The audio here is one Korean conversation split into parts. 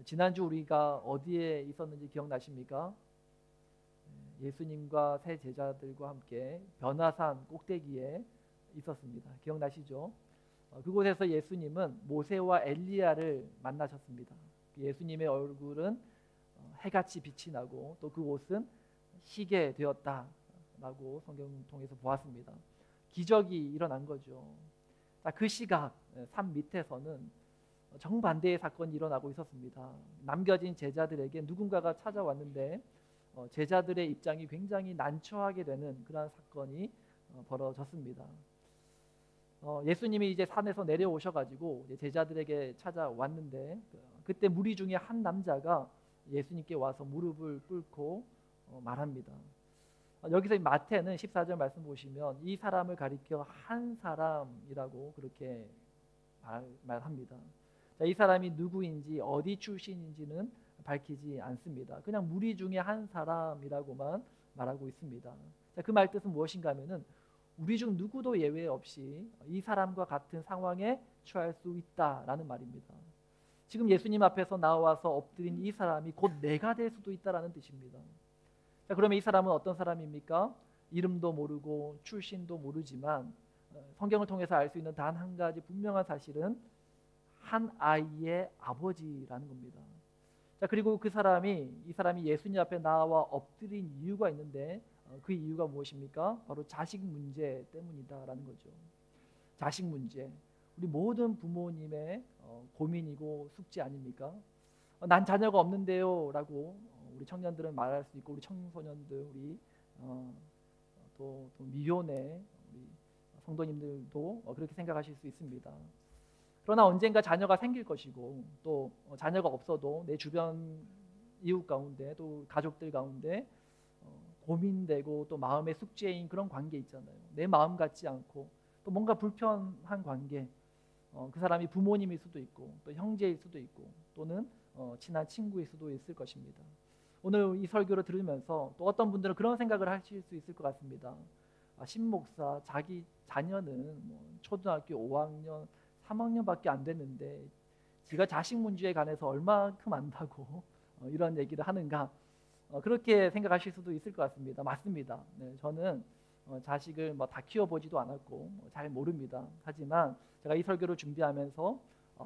지난주 우리가 어디에 있었는지 기억나십니까? 예수님과 세 제자들과 함께 변화산 꼭대기에 있었습니다. 기억나시죠? 그곳에서 예수님은 모세와 엘리야를 만나셨습니다. 예수님의 얼굴은 해같이 빛이 나고 또 그 옷은 희게 되었다라고 성경 통해서 보았습니다. 기적이 일어난 거죠. 그 시각 산 밑에서는 정반대의 사건이 일어나고 있었습니다. 남겨진 제자들에게 누군가가 찾아왔는데 제자들의 입장이 굉장히 난처하게 되는 그러한 사건이 벌어졌습니다. 예수님이 이제 산에서 내려오셔가지고 제자들에게 찾아왔는데 그때 무리 중에 한 남자가 예수님께 와서 무릎을 꿇고 말합니다. 여기서 마태는 14절 말씀 보시면 이 사람을 가리켜 한 사람이라고 그렇게 말합니다. 이 사람이 누구인지 어디 출신인지는 밝히지 않습니다. 그냥 무리 중에 한 사람이라고만 말하고 있습니다. 그 말 뜻은 무엇인가 하면은 우리 중 누구도 예외 없이 이 사람과 같은 상황에 처할 수 있다라는 말입니다. 지금 예수님 앞에서 나와서 엎드린 이 사람이 곧 내가 될 수도 있다라는 뜻입니다. 자, 그러면 이 사람은 어떤 사람입니까? 이름도 모르고 출신도 모르지만 성경을 통해서 알 수 있는 단 한 가지 분명한 사실은 한 아이의 아버지라는 겁니다. 자, 그리고 이 사람이 예수님 앞에 나와 엎드린 이유가 있는데 그 이유가 무엇입니까? 바로 자식 문제 때문이다라는 거죠. 자식 문제. 우리 모든 부모님의 고민이고 숙제 아닙니까? 난 자녀가 없는데요라고 우리 청년들은 말할 수 있고 우리 청소년들 우리 또 미혼의 우리 성도님들도 그렇게 생각하실 수 있습니다. 그러나 언젠가 자녀가 생길 것이고 또 자녀가 없어도 내 주변 이웃 가운데 또 가족들 가운데 고민되고 또 마음의 숙제인 그런 관계 있잖아요. 내 마음 같지 않고 또 뭔가 불편한 관계. 그 사람이 부모님일 수도 있고 또 형제일 수도 있고 또는 친한 친구일 수도 있을 것입니다. 오늘 이 설교를 들으면서 또 어떤 분들은 그런 생각을 하실 수 있을 것 같습니다. 신 목사 자기 자녀는 초등학교 5학년 3학년밖에 안 됐는데 지가 자식 문제에 관해서 얼마큼 안다고 이런 얘기를 하는가, 그렇게 생각하실 수도 있을 것 같습니다. 맞습니다. 네, 저는 자식을 다 키워보지도 않았고 잘 모릅니다. 하지만 제가 이 설교를 준비하면서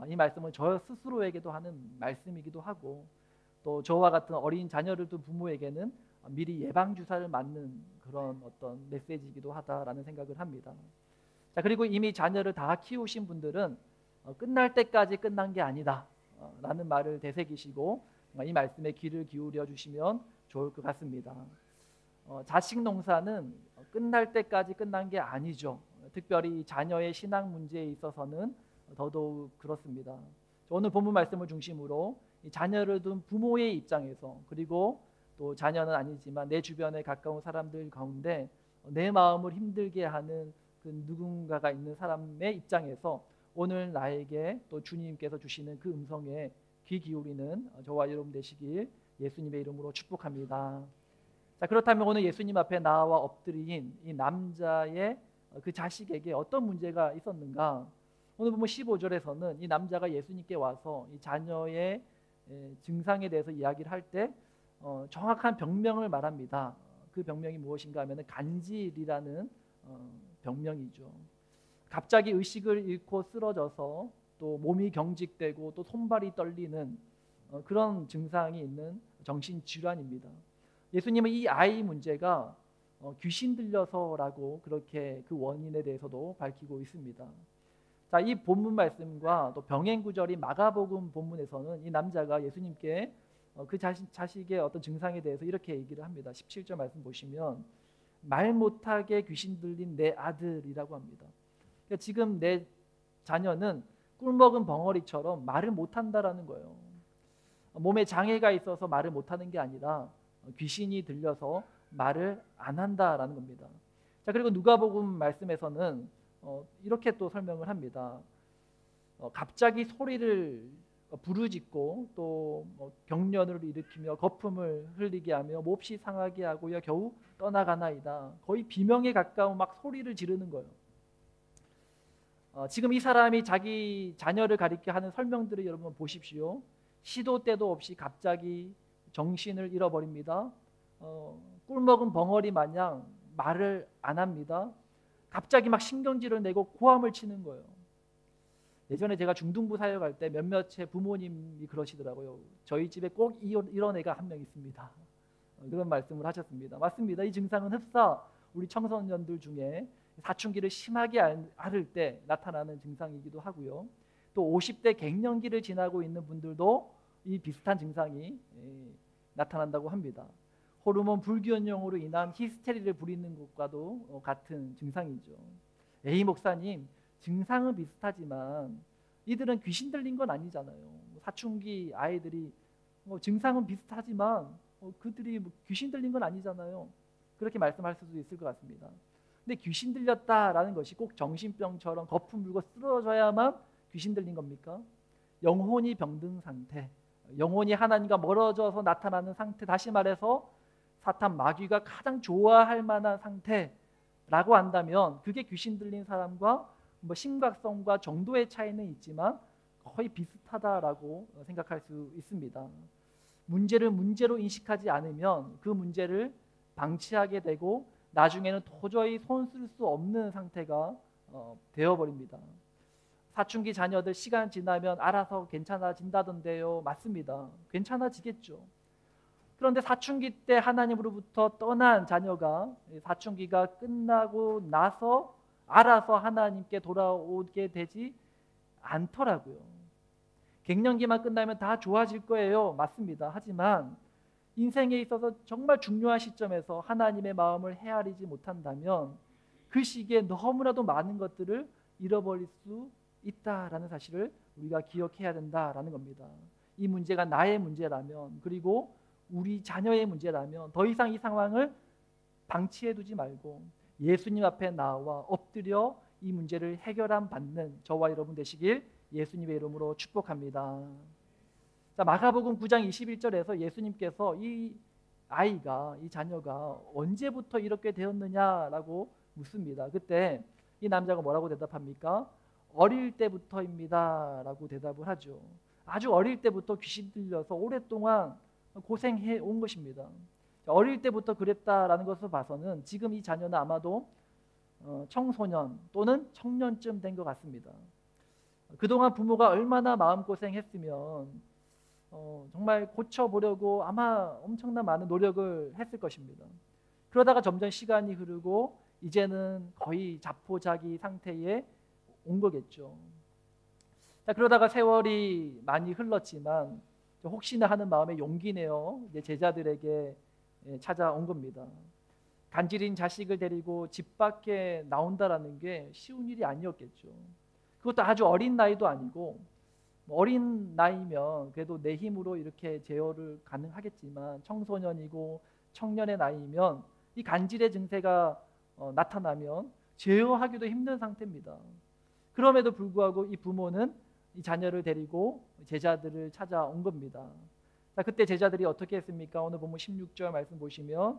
이 말씀은 저 스스로에게도 하는 말씀이기도 하고 또 저와 같은 어린 자녀를 둔 부모에게는 미리 예방주사를 맞는 그런 어떤 메시지이기도 하다라는 생각을 합니다. 자, 그리고 이미 자녀를 다 키우신 분들은 끝날 때까지 끝난 게 아니다 라는 말을 되새기시고 이 말씀에 귀를 기울여 주시면 좋을 것 같습니다. 자식 농사는 끝날 때까지 끝난 게 아니죠. 특별히 자녀의 신앙 문제에 있어서는 더더욱 그렇습니다. 오늘 본문 말씀을 중심으로 이 자녀를 둔 부모의 입장에서 그리고 또 자녀는 아니지만 내 주변에 가까운 사람들 가운데 내 마음을 힘들게 하는 그 누군가가 있는 사람의 입장에서 오늘 나에게 또 주님께서 주시는 그 음성에 귀 기울이는 저와 여러분 되시길 예수님의 이름으로 축복합니다. 자, 그렇다면 오늘 예수님 앞에 나와 엎드린 이 남자의 그 자식에게 어떤 문제가 있었는가? 오늘 보면 15절에서는 이 남자가 예수님께 와서 이 자녀의 증상에 대해서 이야기를 할 때 정확한 병명을 말합니다. 그 병명이 무엇인가 하면 간질이라는 병명이죠. 갑자기 의식을 잃고 쓰러져서 또 몸이 경직되고 또 손발이 떨리는 그런 증상이 있는 정신질환입니다. 예수님은 이 아이 문제가 귀신 들려서라고 그렇게 그 원인에 대해서도 밝히고 있습니다. 자, 이 본문 말씀과 또 병행 구절인 마가복음 본문에서는 이 남자가 예수님께 그 자식의 어떤 증상에 대해서 이렇게 얘기를 합니다. 17절 말씀 보시면 말 못하게 귀신 들린 내 아들이라고 합니다. 그러니까 지금 내 자녀는 꿀먹은 벙어리처럼 말을 못한다라는 거예요. 몸에 장애가 있어서 말을 못하는 게 아니라 귀신이 들려서 말을 안 한다라는 겁니다. 자, 그리고 누가복음 말씀에서는 이렇게 또 설명을 합니다. 갑자기 소리를 부르짖고 또 경련을 일으키며 거품을 흘리게 하며 몹시 상하게 하고요 겨우 떠나가나이다. 거의 비명에 가까운 막 소리를 지르는 거예요. 지금 이 사람이 자기 자녀를 가리켜 하는 설명들을 여러분 보십시오. 시도 때도 없이 갑자기 정신을 잃어버립니다. 꿀먹은 벙어리 마냥 말을 안 합니다. 갑자기 막 신경질을 내고 고함을 치는 거예요. 예전에 제가 중등부 사역할 때 몇몇의 부모님이 그러시더라고요. 저희 집에 꼭 이런 애가 한 명 있습니다. 그런 말씀을 하셨습니다. 맞습니다. 이 증상은 흡사 우리 청소년들 중에 사춘기를 심하게 앓을 때 나타나는 증상이기도 하고요. 또 50대 갱년기를 지나고 있는 분들도 이 비슷한 증상이 나타난다고 합니다. 호르몬 불균형으로 인한 히스테리를 부리는 것과도 같은 증상이죠. A 목사님, 증상은 비슷하지만 이들은 귀신 들린 건 아니잖아요. 사춘기 아이들이 증상은 비슷하지만 그들이 귀신 들린 건 아니잖아요. 그렇게 말씀할 수도 있을 것 같습니다. 근데 귀신 들렸다라는 것이 꼭 정신병처럼 거품 물고 쓰러져야만 귀신 들린 겁니까? 영혼이 병든 상태, 영혼이 하나님과 멀어져서 나타나는 상태, 다시 말해서 사탄 마귀가 가장 좋아할 만한 상태라고 한다면 그게 귀신 들린 사람과 심각성과 정도의 차이는 있지만 거의 비슷하다라고 생각할 수 있습니다. 문제를 문제로 인식하지 않으면 그 문제를 방치하게 되고 나중에는 도저히 손 쓸 수 없는 상태가 되어버립니다. 사춘기 자녀들 시간 지나면 알아서 괜찮아진다던데요. 맞습니다. 괜찮아지겠죠. 그런데 사춘기 때 하나님으로부터 떠난 자녀가 사춘기가 끝나고 나서 알아서 하나님께 돌아오게 되지 않더라고요. 갱년기만 끝나면 다 좋아질 거예요. 맞습니다. 하지만 인생에 있어서 정말 중요한 시점에서 하나님의 마음을 헤아리지 못한다면 그 시기에 너무나도 많은 것들을 잃어버릴 수 있다라는 사실을 우리가 기억해야 된다라는 겁니다. 이 문제가 나의 문제라면, 그리고 우리 자녀의 문제라면 더 이상 이 상황을 방치해 두지 말고 예수님 앞에 나와 엎드려 이 문제를 해결함 받는 저와 여러분 되시길 예수님의 이름으로 축복합니다. 자, 마가복음 9장 21절에서 예수님께서 이 아이가, 이 자녀가 언제부터 이렇게 되었느냐라고 묻습니다. 그때 이 남자가 뭐라고 대답합니까? 어릴 때부터입니다 라고 대답을 하죠. 아주 어릴 때부터 귀신 들려서 오랫동안 고생해 온 것입니다. 어릴 때부터 그랬다라는 것을 봐서는 지금 이 자녀는 아마도 청소년 또는 청년쯤 된 것 같습니다. 그동안 부모가 얼마나 마음고생했으면 정말 고쳐보려고 아마 엄청난 많은 노력을 했을 것입니다. 그러다가 점점 시간이 흐르고 이제는 거의 자포자기 상태에 온 거겠죠. 자, 그러다가 세월이 많이 흘렀지만 혹시나 하는 마음에 용기 내어 이제 제자들에게 찾아온 겁니다. 간질인 자식을 데리고 집 밖에 나온다라는 게 쉬운 일이 아니었겠죠. 그것도 아주 어린 나이도 아니고, 어린 나이면 그래도 내 힘으로 이렇게 제어를 가능하겠지만 청소년이고 청년의 나이면 이 간질의 증세가 나타나면 제어하기도 힘든 상태입니다. 그럼에도 불구하고 이 부모는 이 자녀를 데리고 제자들을 찾아온 겁니다. 자, 그때 제자들이 어떻게 했습니까? 오늘 본문 16절 말씀 보시면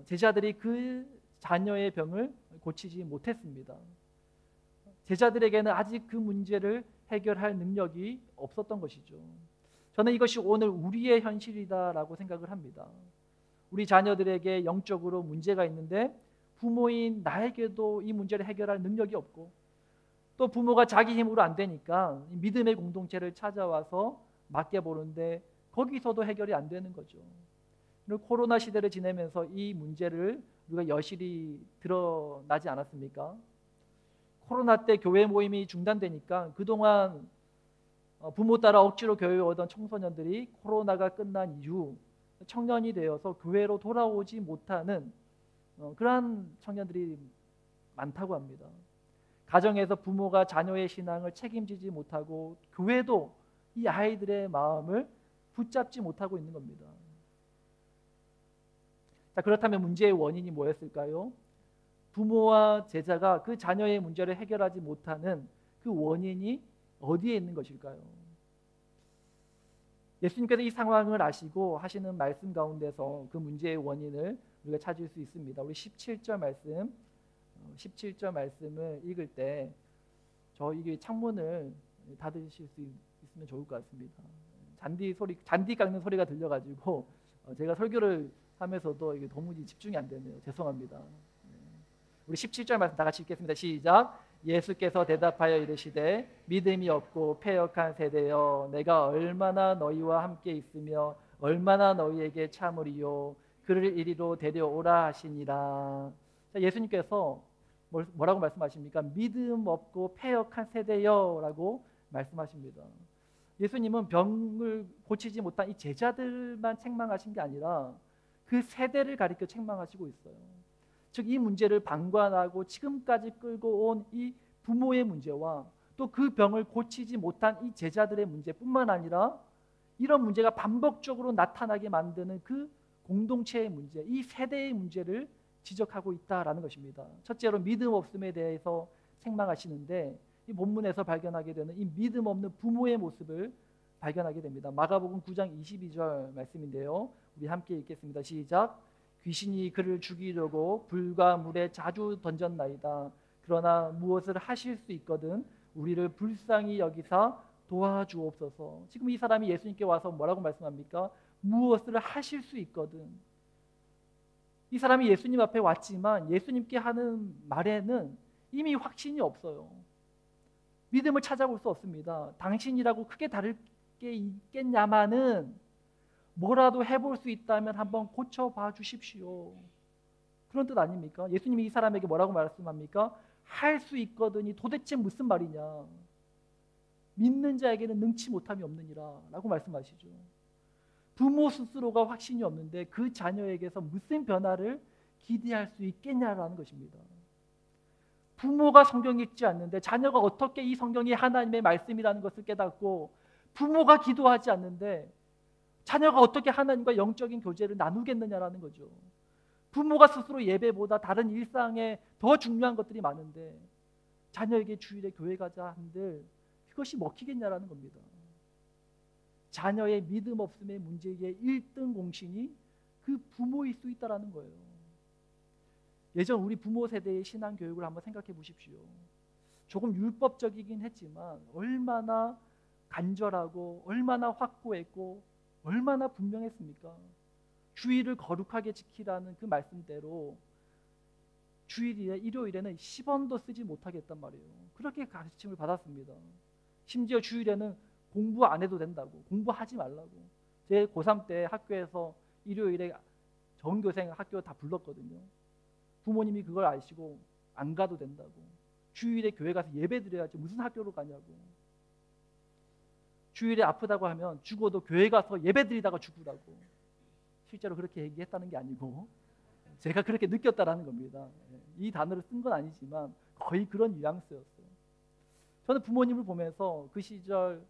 제자들이 그 자녀의 병을 고치지 못했습니다. 제자들에게는 아직 그 문제를 해결할 능력이 없었던 것이죠. 저는 이것이 오늘 우리의 현실이다라고 생각을 합니다. 우리 자녀들에게 영적으로 문제가 있는데 부모인 나에게도 이 문제를 해결할 능력이 없고, 또 부모가 자기 힘으로 안 되니까 믿음의 공동체를 찾아와서 맡겨보는데 거기서도 해결이 안 되는 거죠. 코로나 시대를 지내면서 이 문제를 우리가 여실히 드러나지 않았습니까? 코로나 때 교회 모임이 중단되니까 그동안 부모 따라 억지로 교회에 오던 청소년들이 코로나가 끝난 이후 청년이 되어서 교회로 돌아오지 못하는 그러한 청년들이 많다고 합니다. 가정에서 부모가 자녀의 신앙을 책임지지 못하고 교회도 이 아이들의 마음을 붙잡지 못하고 있는 겁니다. 자, 그렇다면 문제의 원인이 뭐였을까요? 부모와 제자가 그 자녀의 문제를 해결하지 못하는 그 원인이 어디에 있는 것일까요? 예수님께서 이 상황을 아시고 하시는 말씀 가운데서 그 문제의 원인을 우리가 찾을 수 있습니다. 우리 17절 말씀을 읽을 때 이게 창문을 닫으실 수 주셨으면 좋을 것 같습니다. 잔디 깎는 소리가 들려가지고 제가 설교를 하면서도 이게 도무지 집중이 안 되네요. 죄송합니다. 우리 17절 말씀 다 같이 읽겠습니다. 시작. 예수께서 대답하여 이르시되 믿음이 없고 패역한 세대여, 내가 얼마나 너희와 함께 있으며 얼마나 너희에게 참으리요. 그를 이리로 데려오라 하시니라. 자, 예수님께서 뭐라고 말씀하십니까? 믿음 없고 패역한 세대여 라고 말씀하십니다. 예수님은 병을 고치지 못한 이 제자들만 책망하신 게 아니라 그 세대를 가리켜 책망하시고 있어요. 즉 이 문제를 방관하고 지금까지 끌고 온 이 부모의 문제와 또 그 병을 고치지 못한 이 제자들의 문제뿐만 아니라 이런 문제가 반복적으로 나타나게 만드는 그 공동체의 문제, 이 세대의 문제를 지적하고 있다라는 것입니다. 첫째로 믿음 없음에 대해서 책망하시는데 이 본문에서 발견하게 되는 이 믿음 없는 부모의 모습을 발견하게 됩니다. 마가복음 9장 22절 말씀인데요. 우리 함께 읽겠습니다. 시작. 귀신이 그를 죽이려고 불과 물에 자주 던졌나이다. 그러나 무엇을 하실 수 있거든 우리를 불쌍히 여기사 도와주옵소서. 지금 이 사람이 예수님께 와서 뭐라고 말씀합니까? 무엇을 하실 수 있거든. 이 사람이 예수님 앞에 왔지만 예수님께 하는 말에는 이미 확신이 없어요. 믿음을 찾아볼 수 없습니다. 당신이라고 크게 다를 게 있겠냐마는 뭐라도 해볼 수 있다면 한번 고쳐봐 주십시오. 그런 뜻 아닙니까? 예수님이 이 사람에게 뭐라고 말씀합니까? 할 수 있거든이 도대체 무슨 말이냐? 믿는 자에게는 능치 못함이 없느니라 라고 말씀하시죠. 부모 스스로가 확신이 없는데 그 자녀에게서 무슨 변화를 기대할 수 있겠냐라는 것입니다. 부모가 성경 읽지 않는데 자녀가 어떻게 이 성경이 하나님의 말씀이라는 것을 깨닫고, 부모가 기도하지 않는데 자녀가 어떻게 하나님과 영적인 교제를 나누겠느냐라는 거죠. 부모가 스스로 예배보다 다른 일상에 더 중요한 것들이 많은데 자녀에게 주일에 교회 가자 한들 그것이 먹히겠냐라는 겁니다. 자녀의 믿음 없음의 문제의 1등 공신이 그 부모일 수 있다라는 거예요. 예전 우리 부모 세대의 신앙 교육을 한번 생각해 보십시오. 조금 율법적이긴 했지만 얼마나 간절하고 얼마나 확고했고 얼마나 분명했습니까? 주일을 거룩하게 지키라는 그 말씀대로 주일에 일요일에는 10원도 쓰지 못하겠단 말이에요. 그렇게 가르침을 받았습니다. 심지어 주일에는 공부 안 해도 된다고, 공부하지 말라고. 제 고3 때 학교에서 일요일에 전교생 학교 다 불렀거든요. 부모님이 그걸 아시고 안 가도 된다고. 주일에 교회 가서 예배 드려야지 무슨 학교로 가냐고. 주일에 아프다고 하면 죽어도 교회 가서 예배 드리다가 죽으라고. 실제로 그렇게 얘기했다는 게 아니고 제가 그렇게 느꼈다라는 겁니다. 이 단어를 쓴 건 아니지만 거의 그런 뉘앙스였어요. 저는 부모님을 보면서 그 시절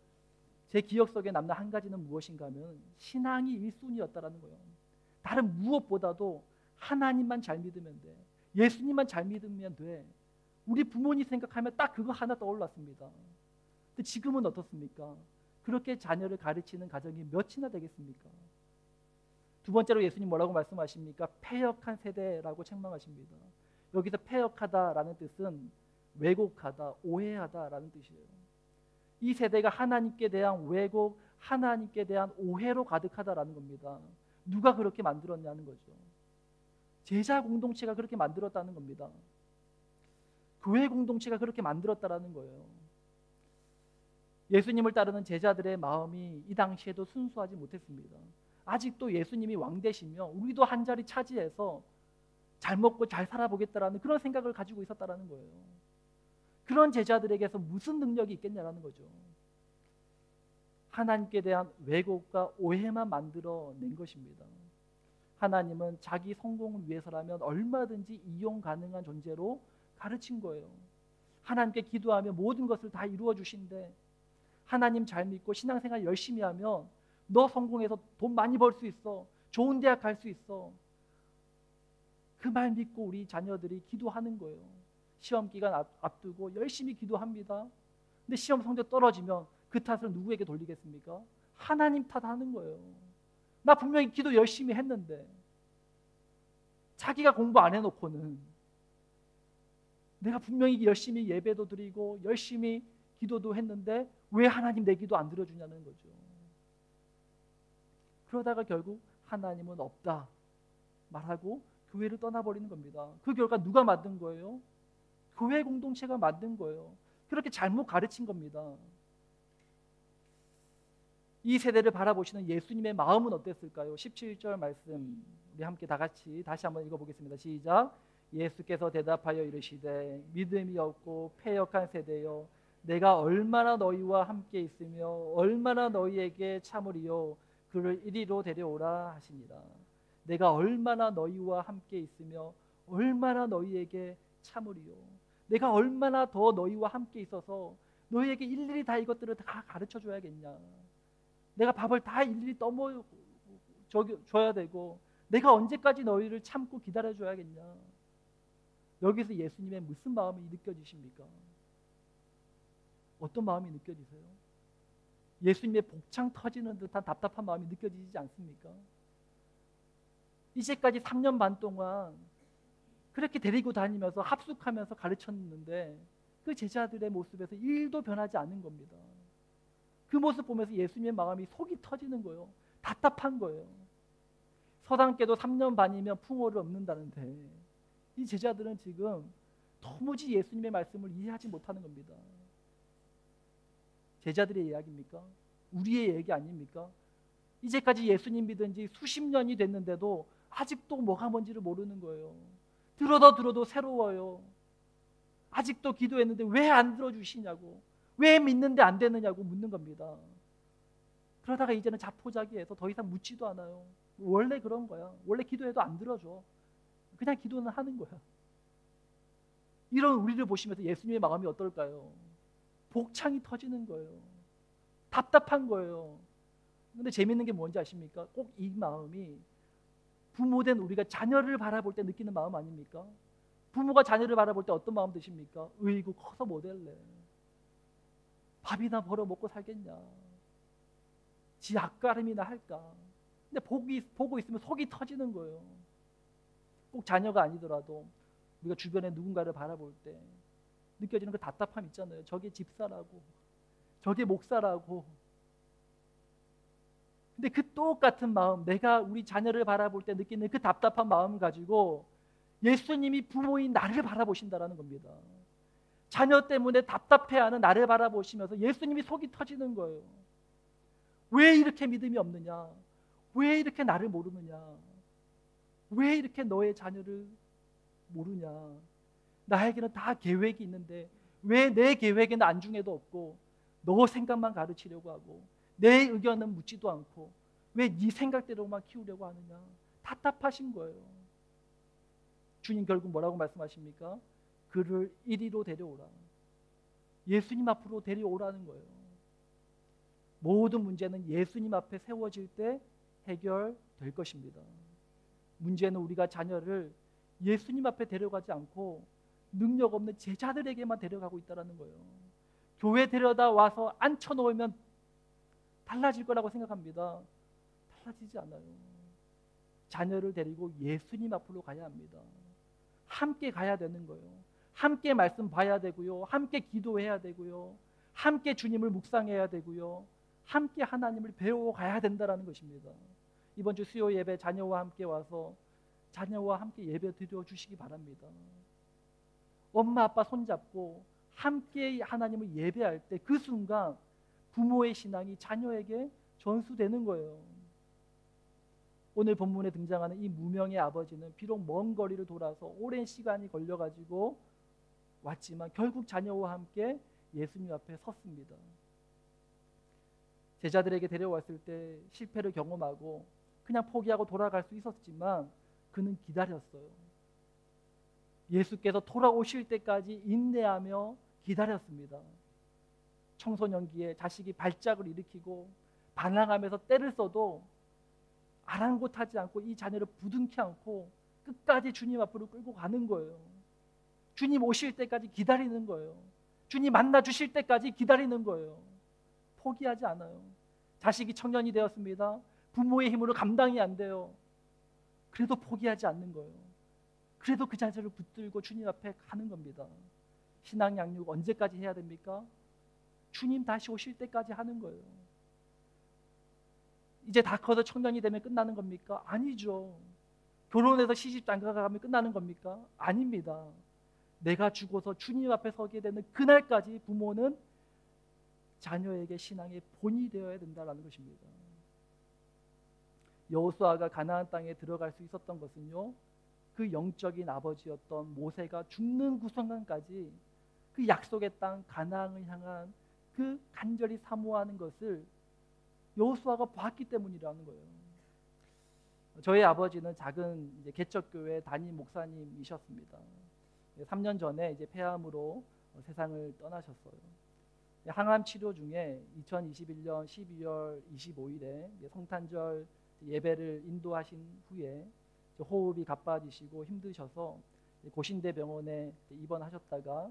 제 기억 속에 남는 한 가지는 무엇인가 하면 신앙이 1순위였다라는 거예요. 다른 무엇보다도 하나님만 잘 믿으면 돼. 예수님만 잘 믿으면 돼. 우리 부모님 생각하면 딱 그거 하나 떠올랐습니다. 근데 지금은 어떻습니까? 그렇게 자녀를 가르치는 가정이 몇이나 되겠습니까? 두 번째로 예수님 뭐라고 말씀하십니까? 패역한 세대라고 책망하십니다. 여기서 패역하다라는 뜻은 왜곡하다, 오해하다라는 뜻이에요. 이 세대가 하나님께 대한 왜곡, 하나님께 대한 오해로 가득하다라는 겁니다. 누가 그렇게 만들었냐는 거죠. 제자 공동체가 그렇게 만들었다는 겁니다. 교회 공동체가 그렇게 만들었다라는 거예요. 예수님을 따르는 제자들의 마음이 이 당시에도 순수하지 못했습니다. 아직도 예수님이 왕 되시며 우리도 한 자리 차지해서 잘 먹고 잘 살아보겠다라는 그런 생각을 가지고 있었다라는 거예요. 그런 제자들에게서 무슨 능력이 있겠냐라는 거죠. 하나님께 대한 왜곡과 오해만 만들어낸 것입니다. 하나님은 자기 성공을 위해서라면 얼마든지 이용 가능한 존재로 가르친 거예요. 하나님께 기도하면 모든 것을 다 이루어 주신대. 하나님 잘 믿고 신앙생활 열심히 하면 너 성공해서 돈 많이 벌 수 있어. 좋은 대학 갈 수 있어. 그 말 믿고 우리 자녀들이 기도하는 거예요. 시험 기간 앞두고 열심히 기도합니다. 근데 시험 성적 떨어지면 그 탓을 누구에게 돌리겠습니까? 하나님 탓하는 거예요. 나 분명히 기도 열심히 했는데. 자기가 공부 안 해놓고는 내가 분명히 열심히 예배도 드리고 열심히 기도도 했는데 왜 하나님 내 기도 안 들어주냐는 거죠. 그러다가 결국 하나님은 없다 말하고 교회를 떠나버리는 겁니다. 그 결과 누가 만든 거예요? 교회 공동체가 만든 거예요. 그렇게 잘못 가르친 겁니다. 이 세대를 바라보시는 예수님의 마음은 어땠을까요? 17절 말씀 우리 함께 다 같이 다시 한번 읽어보겠습니다. 시작. 예수께서 대답하여 이르시되 믿음이 없고 패역한 세대여 내가 얼마나 너희와 함께 있으며 얼마나 너희에게 참으리요 그를 이리로 데려오라 하시니라. 내가 얼마나 너희와 함께 있으며 얼마나 너희에게 참으리요. 내가 얼마나 더 너희와 함께 있어서 너희에게 일일이 다 이것들을 다 가르쳐 줘야겠냐. 내가 밥을 다 일일이 떠먹여 줘야 되고 내가 언제까지 너희를 참고 기다려줘야겠냐. 여기서 예수님의 무슨 마음이 느껴지십니까? 어떤 마음이 느껴지세요? 예수님의 복창 터지는 듯한 답답한 마음이 느껴지지 않습니까? 이제까지 3년 반 동안 그렇게 데리고 다니면서 합숙하면서 가르쳤는데 그 제자들의 모습에서 1도 변하지 않는 겁니다. 그 모습 보면서 예수님의 마음이 속이 터지는 거예요. 답답한 거예요. 서당께도 3년 반이면 풍어를 얻는다는데 이 제자들은 지금 도무지 예수님의 말씀을 이해하지 못하는 겁니다. 제자들의 이야기입니까? 우리의 얘기 아닙니까? 이제까지 예수님 믿은 지 수십 년이 됐는데도 아직도 뭐가 뭔지를 모르는 거예요. 들어도 새로워요. 아직도 기도했는데 왜 안 들어주시냐고, 왜 믿는데 안 되느냐고 묻는 겁니다. 그러다가 이제는 자포자기해서 더 이상 묻지도 않아요. 원래 그런 거야. 원래 기도해도 안 들어줘. 그냥 기도는 하는 거야. 이런 우리를 보시면서 예수님의 마음이 어떨까요? 복창이 터지는 거예요. 답답한 거예요. 근데 재밌는 게 뭔지 아십니까? 꼭 이 마음이 부모된 우리가 자녀를 바라볼 때 느끼는 마음 아닙니까? 부모가 자녀를 바라볼 때 어떤 마음 드십니까? 으이구 커서 뭐 될래? 밥이나 벌어 먹고 살겠냐? 지 앞가림이나 할까? 근데 보고 있으면 속이 터지는 거예요. 꼭 자녀가 아니더라도 우리가 주변에 누군가를 바라볼 때 느껴지는 그 답답함 있잖아요. 저게 집사라고, 저게 목사라고. 근데 그 똑같은 마음, 내가 우리 자녀를 바라볼 때 느끼는 그 답답한 마음을 가지고 예수님이 부모인 나를 바라보신다라는 겁니다. 자녀 때문에 답답해하는 나를 바라보시면서 예수님이 속이 터지는 거예요. 왜 이렇게 믿음이 없느냐? 왜 이렇게 나를 모르느냐? 왜 이렇게 너의 자녀를 모르냐? 나에게는 다 계획이 있는데 왜 내 계획에는 안중에도 없고 너 생각만 가르치려고 하고 내 의견은 묻지도 않고 왜 네 생각대로만 키우려고 하느냐? 답답하신 거예요. 주님 결국 뭐라고 말씀하십니까? 그를 이리로 데려오라. 예수님 앞으로 데려오라는 거예요. 모든 문제는 예수님 앞에 세워질 때 해결될 것입니다. 문제는 우리가 자녀를 예수님 앞에 데려가지 않고 능력 없는 제자들에게만 데려가고 있다는 거예요. 교회 데려다 와서 앉혀놓으면 달라질 거라고 생각합니다. 달라지지 않아요. 자녀를 데리고 예수님 앞으로 가야 합니다. 함께 가야 되는 거예요. 함께 말씀 봐야 되고요. 함께 기도해야 되고요. 함께 주님을 묵상해야 되고요. 함께 하나님을 배워가야 된다는 것입니다. 이번 주 수요 예배 자녀와 함께 와서 자녀와 함께 예배 드려주시기 바랍니다. 엄마 아빠 손잡고 함께 하나님을 예배할 때 그 순간 부모의 신앙이 자녀에게 전수되는 거예요. 오늘 본문에 등장하는 이 무명의 아버지는 비록 먼 거리를 돌아서 오랜 시간이 걸려가지고 왔지만 결국 자녀와 함께 예수님 앞에 섰습니다. 제자들에게 데려왔을 때 실패를 경험하고 그냥 포기하고 돌아갈 수 있었지만 그는 기다렸어요. 예수께서 돌아오실 때까지 인내하며 기다렸습니다. 청소년기에 자식이 발작을 일으키고 반항하면서 때를 써도 아랑곳하지 않고 이 자녀를 부둥켜 안고 끝까지 주님 앞으로 끌고 가는 거예요. 주님 오실 때까지 기다리는 거예요. 주님 만나 주실 때까지 기다리는 거예요. 포기하지 않아요. 자식이 청년이 되었습니다. 부모의 힘으로 감당이 안 돼요. 그래도 포기하지 않는 거예요. 그래도 그 자녀를 붙들고 주님 앞에 가는 겁니다. 신앙 양육 언제까지 해야 됩니까? 주님 다시 오실 때까지 하는 거예요. 이제 다 커서 청년이 되면 끝나는 겁니까? 아니죠. 결혼해서 시집 장가가 가면 끝나는 겁니까? 아닙니다. 내가 죽어서 주님 앞에 서게 되는 그날까지 부모는 자녀에게 신앙의 본이 되어야 된다는 것입니다. 여호수아가 가나안 땅에 들어갈 수 있었던 것은요, 그 영적인 아버지였던 모세가 죽는 그 순간까지 그 약속의 땅 가나안을 향한 그 간절히 사모하는 것을 여호수아가 봤기 때문이라는 거예요. 저희 아버지는 작은 이제 개척교회 담임 목사님이셨습니다. 3년 전에 이제 폐암으로 세상을 떠나셨어요. 항암 치료 중에 2021년 12월 25일에 성탄절 예배를 인도하신 후에 호흡이 가빠지시고 힘드셔서 고신대 병원에 입원하셨다가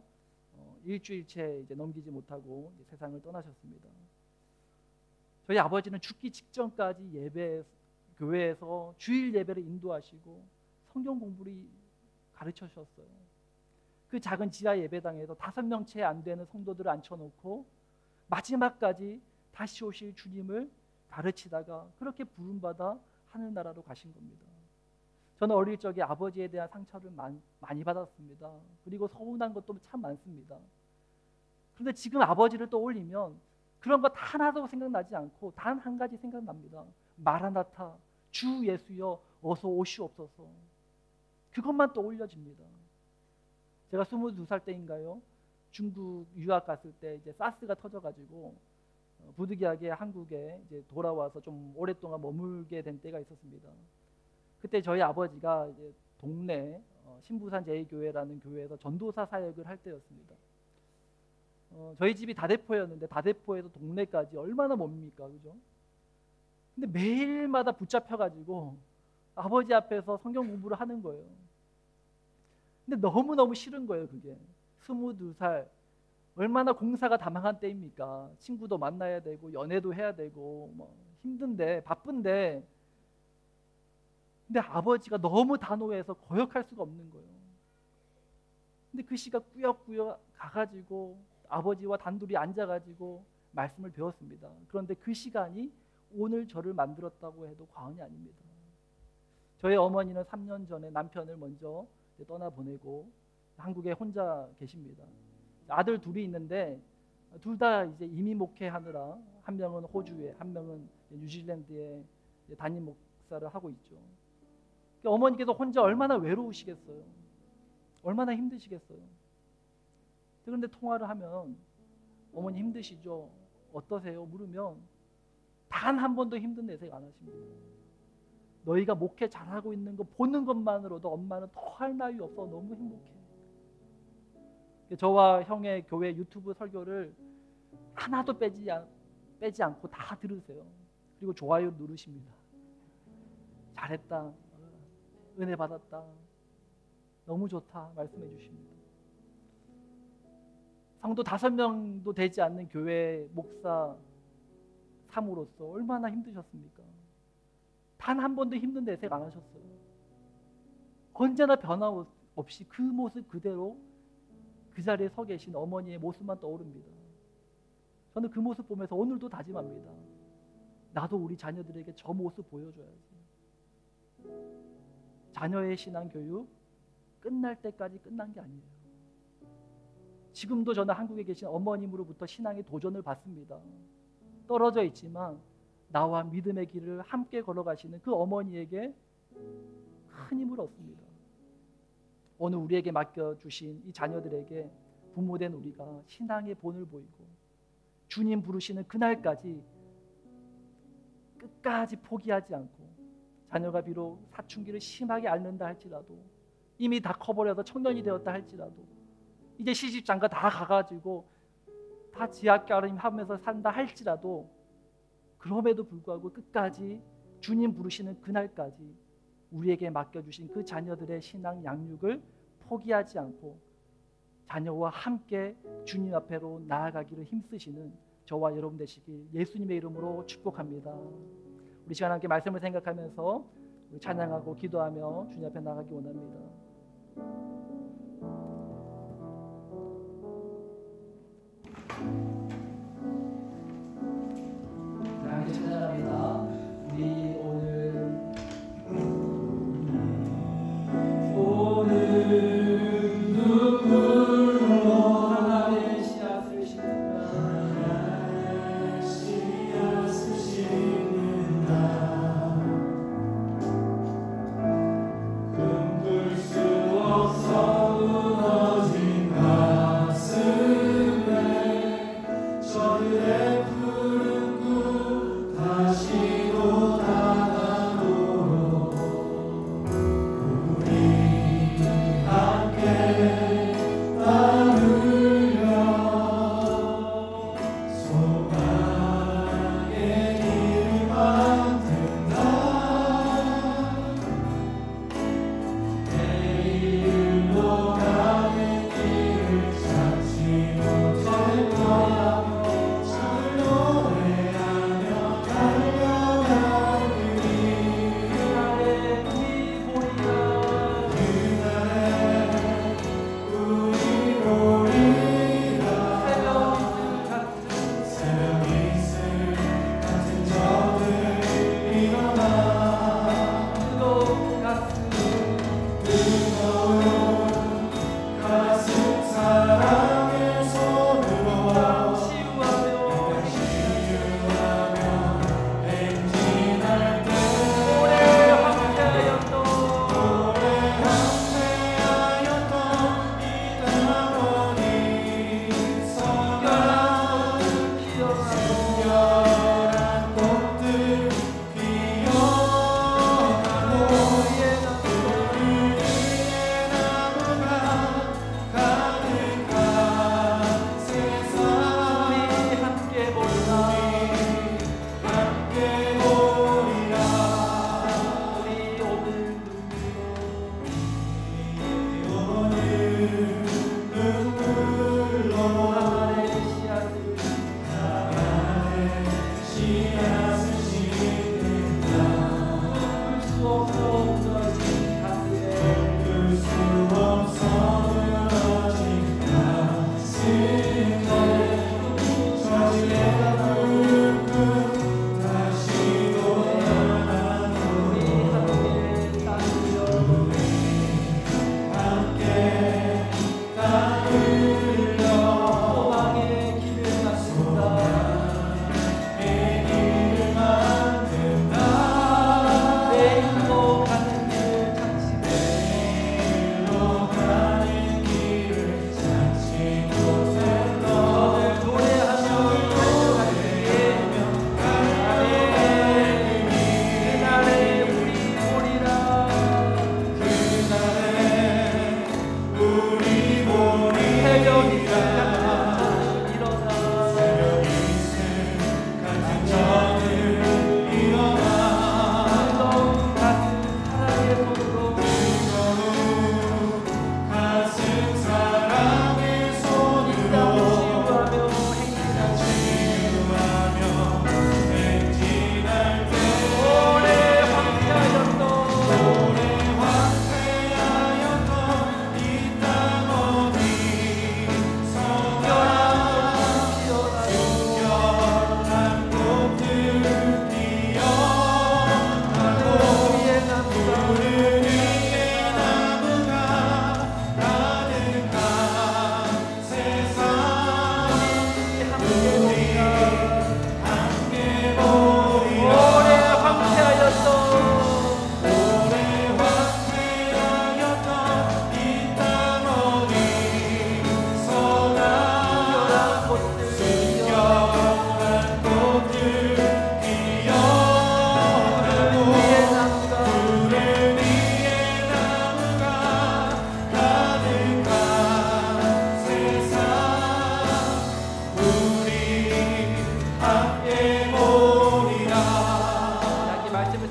일주일째 이제 넘기지 못하고 이제 세상을 떠나셨습니다. 저희 아버지는 죽기 직전까지 교회에서 주일 예배를 인도하시고 성경 공부를 가르쳐 주셨어요. 그 작은 지하 예배당에서 5명 채 안 되는 성도들을 앉혀놓고 마지막까지 다시 오실 주님을 가르치다가 그렇게 부름받아 하늘나라로 가신 겁니다. 저는 어릴 적에 아버지에 대한 상처를 많이 받았습니다. 그리고 서운한 것도 참 많습니다. 그런데 지금 아버지를 떠올리면 그런 거 하나도 생각나지 않고 단 한 가지 생각납니다. 마라나타, 주 예수여 어서 오시옵소서. 그것만 떠올려집니다. 제가 22살 때인가요? 중국 유학 갔을 때 이제 사스가 터져가지고 부득이하게 한국에 이제 돌아와서 좀 오랫동안 머물게 된 때가 있었습니다. 그때 저희 아버지가 이제 동네 신부산 제2교회라는 교회에서 전도사 사역을 할 때였습니다. 저희 집이 다대포였는데 다대포에서 동네까지 얼마나 멉니까, 그죠? 근데 매일마다 붙잡혀가지고 아버지 앞에서 성경 공부를 하는 거예요. 근데 너무너무 싫은 거예요, 그게. 22살, 얼마나 공사가 다망한 때입니까? 친구도 만나야 되고 연애도 해야 되고 뭐 힘든데 바쁜데, 근데 아버지가 너무 단호해서 거역할 수가 없는 거예요. 근데 그 시가 꾸역꾸역 가가지고 아버지와 단둘이 앉아가지고 말씀을 배웠습니다. 그런데 그 시간이 오늘 저를 만들었다고 해도 과언이 아닙니다. 저희 어머니는 3년 전에 남편을 먼저 떠나보내고 한국에 혼자 계십니다. 아들 둘이 있는데 둘 다 이제 이민 목회하느라 한 명은 호주에, 한 명은 뉴질랜드에 담임 목사를 하고 있죠. 어머니께서 혼자 얼마나 외로우시겠어요. 얼마나 힘드시겠어요. 그런데 통화를 하면 어머니 힘드시죠? 어떠세요? 물으면 단 한 번도 힘든 내색 안 하십니다. 너희가 목회 잘하고 있는 거 보는 것만으로도 엄마는 더할 나위 없어 너무 행복해. 저와 형의 교회 유튜브 설교를 하나도 빼지 않고 다 들으세요. 그리고 좋아요 누르십니다. 잘했다, 은혜 받았다, 너무 좋다 말씀해 주십니다. 성도 5명도 되지 않는 교회 목사 삼으로서 얼마나 힘드셨습니까? 단 한 번도 힘든 내색 안 하셨어요. 언제나 변함없이 그 모습 그대로 그 자리에 서 계신 어머니의 모습만 떠오릅니다. 저는 그 모습 보면서 오늘도 다짐합니다. 나도 우리 자녀들에게 저 모습 보여줘야지. 자녀의 신앙 교육 끝날 때까지 끝난 게 아니에요. 지금도 저는 한국에 계신 어머님으로부터 신앙의 도전을 받습니다. 떨어져 있지만 나와 믿음의 길을 함께 걸어가시는 그 어머니에게 큰 힘을 얻습니다. 오늘 우리에게 맡겨주신 이 자녀들에게 부모된 우리가 신앙의 본을 보이고 주님 부르시는 그날까지 끝까지 포기하지 않고, 자녀가 비록 사춘기를 심하게 앓는다 할지라도, 이미 다 커버려서 청년이 되었다 할지라도, 이제 시집장가 다 가가지고 다 지하가림 하면서 산다 할지라도, 그럼에도 불구하고 끝까지 주님 부르시는 그날까지 우리에게 맡겨주신 그 자녀들의 신앙 양육을 포기하지 않고 자녀와 함께 주님 앞으로 나아가기를 힘쓰시는 저와 여러분 되시길 예수님의 이름으로 축복합니다. 우리 시간 함께 말씀을 생각하면서 찬양하고 기도하며 주님 앞에 나가기 원합니다.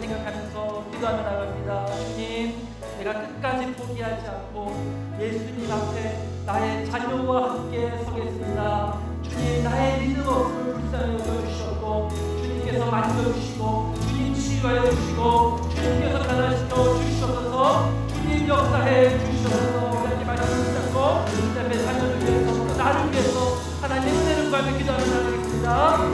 생각하면서 기도하며 나갑니다. 주님, 내가 끝까지 포기하지 않고 예수님 앞에 나의 자녀와 함께 서겠습니다. 주님, 나의 믿음 없음을 불쌍히 여겨주시고 주님께서 만져주시고 주님 치유하여 주시고 주님께서 변화시켜 주시옵소서. 주님 역사해 주시옵소서. 우리 함께 말씀 붙잡고 내 앞에 자녀를 위해서 나를 위해서 하나님 은혜를 구하며 기도하며 나가겠습니다.